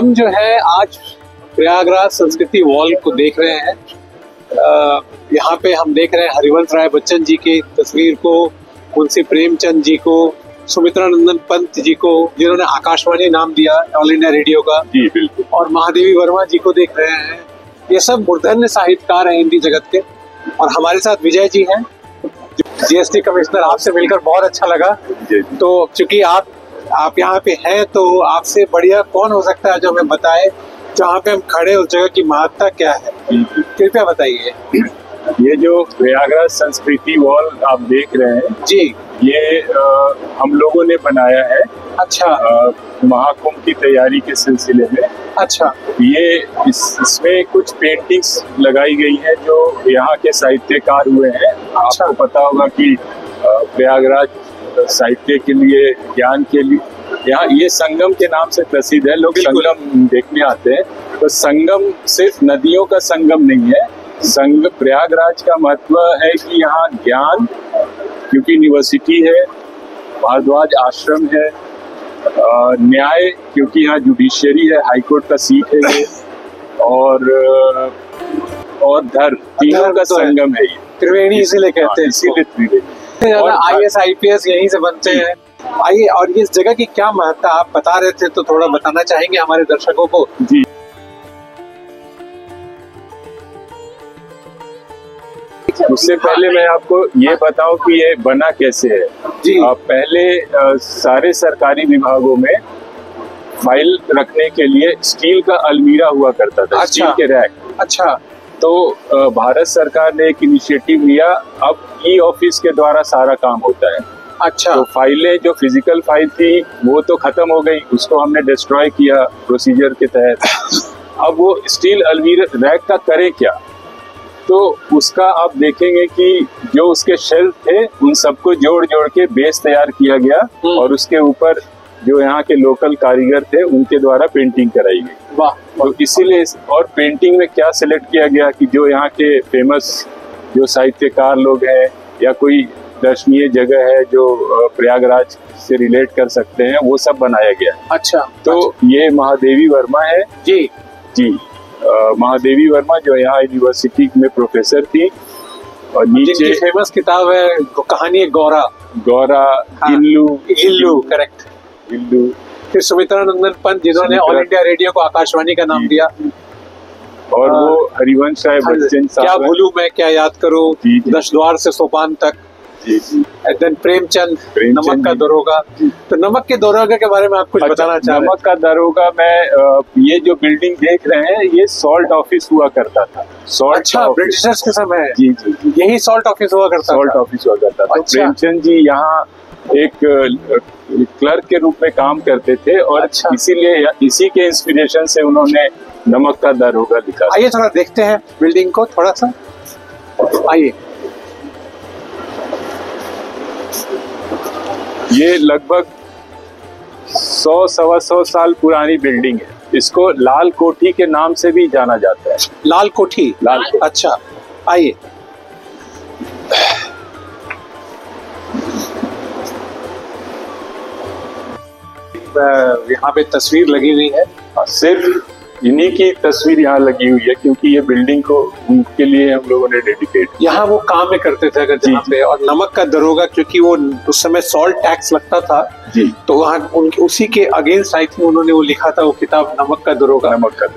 हम जो है आज प्रयागराज संस्कृति वॉल को देख रहे हैं। यहाँ पे हम देख रहे हैं हरिवंश राय बच्चन जी की तस्वीर को, मुंशी प्रेमचंद जी को, सुमित्रा नंदन पंत जी को जिन्होंने आकाशवाणी नाम दिया ऑल इंडिया रेडियो का, जी बिल्कुल, और महादेवी वर्मा जी को देख रहे हैं। ये सब मूर्धन्य साहित्यकार हैं हिंदी जगत के। और हमारे साथ विजय जी हैं, जीएसटी कमिश्नर। आपसे मिलकर बहुत अच्छा लगा। तो चूंकि आप यहाँ पे हैं तो आपसे बढ़िया कौन हो सकता है जो हमें बताए जहाँ पे हम खड़े उस जगह की महत्ता क्या है, कृपया बताइए। ये जो प्रयागराज संस्कृति वॉल आप देख रहे हैं जी, ये हम लोगों ने बनाया है। अच्छा, महाकुंभ की तैयारी के सिलसिले में। अच्छा, ये इसमें कुछ पेंटिंग्स लगाई गई है जो यहाँ के साहित्यकार हुए हैं। अच्छा। आपको पता होगा कि प्रयागराज साहित्य के लिए, ज्ञान के लिए, यहाँ ये संगम के नाम से प्रसिद्ध है। लोग संगम देखने आते हैं। तो संगम सिर्फ नदियों का संगम नहीं है। प्रयागराज का महत्व है कि यहाँ ज्ञान, क्योंकि यूनिवर्सिटी है, भारद्वाज आश्रम है, न्याय क्योंकि यहाँ जुडिशियरी है, हाईकोर्ट का सीट है ये, और धर्म, तीनों का संगम है ये। त्रिवेणी इसीलिए कहते हैं, इसीलिए त्रिवेणी। IAS IPS यहीं से बनते हैं। आइए, और इस जगह की क्या महत्ता आप बता रहे थे तो थोड़ा बताना चाहेंगे हमारे दर्शकों को। जी, उससे पहले मैं आपको ये बताऊं कि ये बना कैसे है। जी, पहले सारे सरकारी विभागों में फाइल रखने के लिए स्टील का अलमीरा हुआ करता था। अच्छा, स्टील के रैक। अच्छा, तो भारत सरकार ने एक इनिशिएटिव लिया, अब ई-ऑफिस के द्वारा सारा काम होता है। अच्छा, तो फाइलें, जो फिजिकल फाइल थी वो तो खत्म हो गई, उसको हमने डिस्ट्रॉय किया प्रोसीजर के तहत। अब वो स्टील अलमीरा रैक का करे क्या, तो उसका आप देखेंगे कि जो उसके शेल्फ थे उन सबको जोड़ जोड़ के बेस तैयार किया गया, और उसके ऊपर जो यहाँ के लोकल कारीगर थे उनके द्वारा पेंटिंग कराई गई। वाह। तो इसीलिए, और पेंटिंग में क्या सिलेक्ट किया गया कि जो यहाँ के फेमस जो साहित्यकार लोग हैं या कोई दर्शनीय जगह है जो प्रयागराज से रिलेट कर सकते हैं, वो सब बनाया गया। अच्छा, तो ये महादेवी वर्मा है। जी जी, महादेवी वर्मा जो यहाँ यूनिवर्सिटी में प्रोफेसर थी, और नीचे फेमस किताब है कहानी गौरा, हाँ, इल्लू, करेक्ट, इल्लू। फिर सुमित्रा नंदन पंत जिन्होंने ऑल इंडिया रेडियो को आकाशवाणी का नाम दिया, और वो हरिवंश राय बच्चन साहब। क्या भूलूं मैं क्या याद करूं, 10 द्वार से सोपान तक। देन प्रेमचंद, नमक का दरोगा। तो नमक के दरोगा के बारे में आप कुछ बताना चाह रहे हैं? नमक का दरोगा में ये जो बिल्डिंग देख रहे हैं, ये सॉल्ट ऑफिस हुआ करता था। अच्छा, ब्रिटिशर्स के समय? जी जी, यही सॉल्ट ऑफिस हुआ करता था। सॉल्ट ऑफिस हुआ करता था। अच्छा। प्रेमचंद जी यहाँ एक क्लर्क के रूप में काम करते थे, और इसीलिए इसी के इंस्पिरेशन से उन्होंने नमक का दरोगा लिखा। आइए थोड़ा देखते हैं बिल्डिंग को, थोड़ा सा आइए। ये लगभग 100-125 साल पुरानी बिल्डिंग है। इसको लाल कोठी के नाम से भी जाना जाता है। लाल कोठी? लाल कोठी। अच्छा, आइए। यहाँ पे तस्वीर लगी हुई है, सिर्फ इन्हीं की तस्वीर यहाँ लगी हुई है, क्योंकि ये बिल्डिंग को उनके लिए हम लोगों ने डेडिकेट। यहाँ वो काम में करते थे अगर जहाँ पे। और नमक का दरोगा, क्योंकि वो उस समय सॉल्ट टैक्स लगता था जी, तो वहाँ उसी के अगेंस्ट आई थिंक उन्होंने वो लिखा था वो किताब, नमक का दरोगा।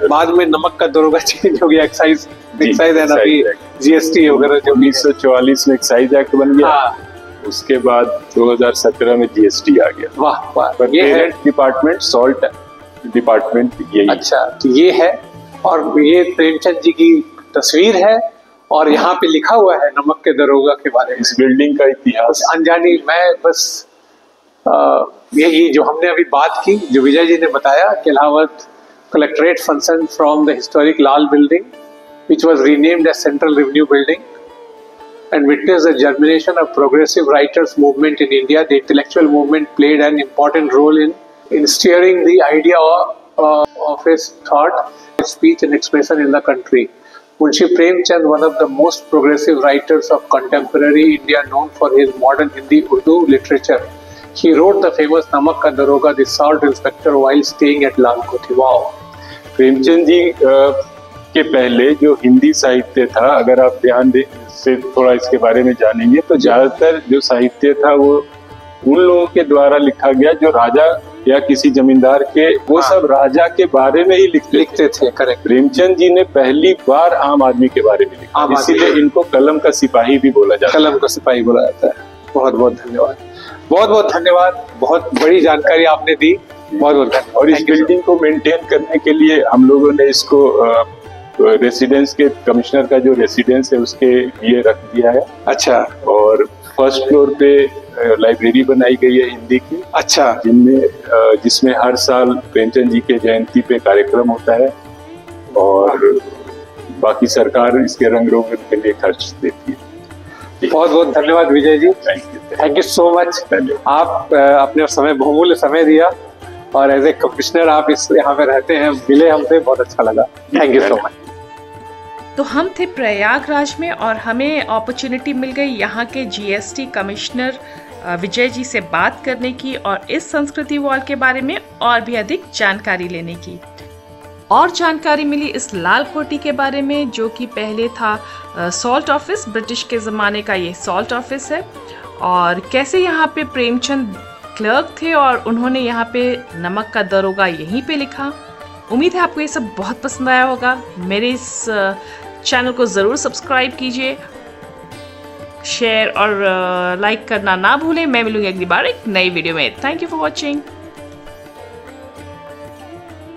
बाद में नमक का दरोगा चेंज हो गया, एक्साइज है ना, GST वगैरह जो 1944 में एक्साइज एक्ट बन गया। उसके बाद 2017 में GST आ गया। वाह वाह। पर ये डिपार्टमेंट सॉल्ट डिपार्टमेंट यही। अच्छा, तो ये है, और ये प्रेमचंद जी की तस्वीर है, और यहाँ पे लिखा हुआ है नमक के दरोगा के बारे में। इस बिल्डिंग का इतिहास अनजानी मैं बस ये जो हमने अभी बात की, जो विजय जी ने बताया, किलावत collectorate function from the historic Lal building which was renamed as Central Revenue Building and witnessed the germination of progressive writers movement in India. The intellectual movement played an important role in steering the idea of his thought, speech and expression in the country. Munshi Premchand, one of the most progressive writers of contemporary India, known for his modern Hindi Urdu literature, he wrote the famous Namak Ka Daroga, the Salt Inspector, while staying at Lal Kothi. Wow. Premchand ji के पहले जो हिंदी साहित्य था, अगर आप ध्यान दे से थोड़ा इसके बारे में जानेंगे तो ज्यादातर जो साहित्य था वो उन लोगों के द्वारा लिखा गया जो राजा या किसी जमींदार के, वो सब राजा के बारे में ही लिखते थे। करेक्ट। प्रेमचंद जी ने पहली बार आम आदमी के बारे में लिखा, इसीलिए इनको कलम का सिपाही भी बोला जाता है। कलम का सिपाही बोला जाता है। बहुत बहुत धन्यवाद, बहुत बहुत धन्यवाद, बहुत बड़ी जानकारी आपने दी, बहुत बहुत धन्यवाद। और इस बिल्डिंग को मेंटेन करने के लिए हम लोगों ने इसको रेसिडेंस के कमिश्नर का जो रेसिडेंस है उसके लिए रख दिया है। अच्छा। और फर्स्ट फ्लोर पे लाइब्रेरी बनाई गई है हिंदी की। अच्छा। जिसमें हर साल प्रेमचंद जी के जयंती पे कार्यक्रम होता है और बाकी सरकार इसके रंग रोगन के लिए खर्च देती है। बहुत बहुत धन्यवाद Vijay ji, thank you so much. आप अपने समय, बहुमूल्य समय दिया और एज ए कमिश्नर आप इस यहाँ पे रहते हैं, मिले हमसे, बहुत अच्छा लगा। Thank you so much. तो हम थे प्रयागराज में और हमें अपॉर्चुनिटी मिल गई यहाँ के जीएसटी कमिश्नर विजय जी से बात करने की और इस संस्कृति वॉल के बारे में और भी अधिक जानकारी लेने की। और जानकारी मिली इस लाल कोठी के बारे में, जो कि पहले था सॉल्ट ऑफिस, ब्रिटिश के ज़माने का ये सॉल्ट ऑफिस है, और कैसे यहाँ पे प्रेमचंद क्लर्क थे और उन्होंने यहाँ पे नमक का दरोगा यहीं पे लिखा। उम्मीद है आपको ये सब बहुत पसंद आया होगा। मेरे इस चैनल को ज़रूर सब्सक्राइब कीजिए, शेयर और लाइक करना ना भूलें। मैं मिलूंगी अगली बार एक नई वीडियो में। Thank you for watching.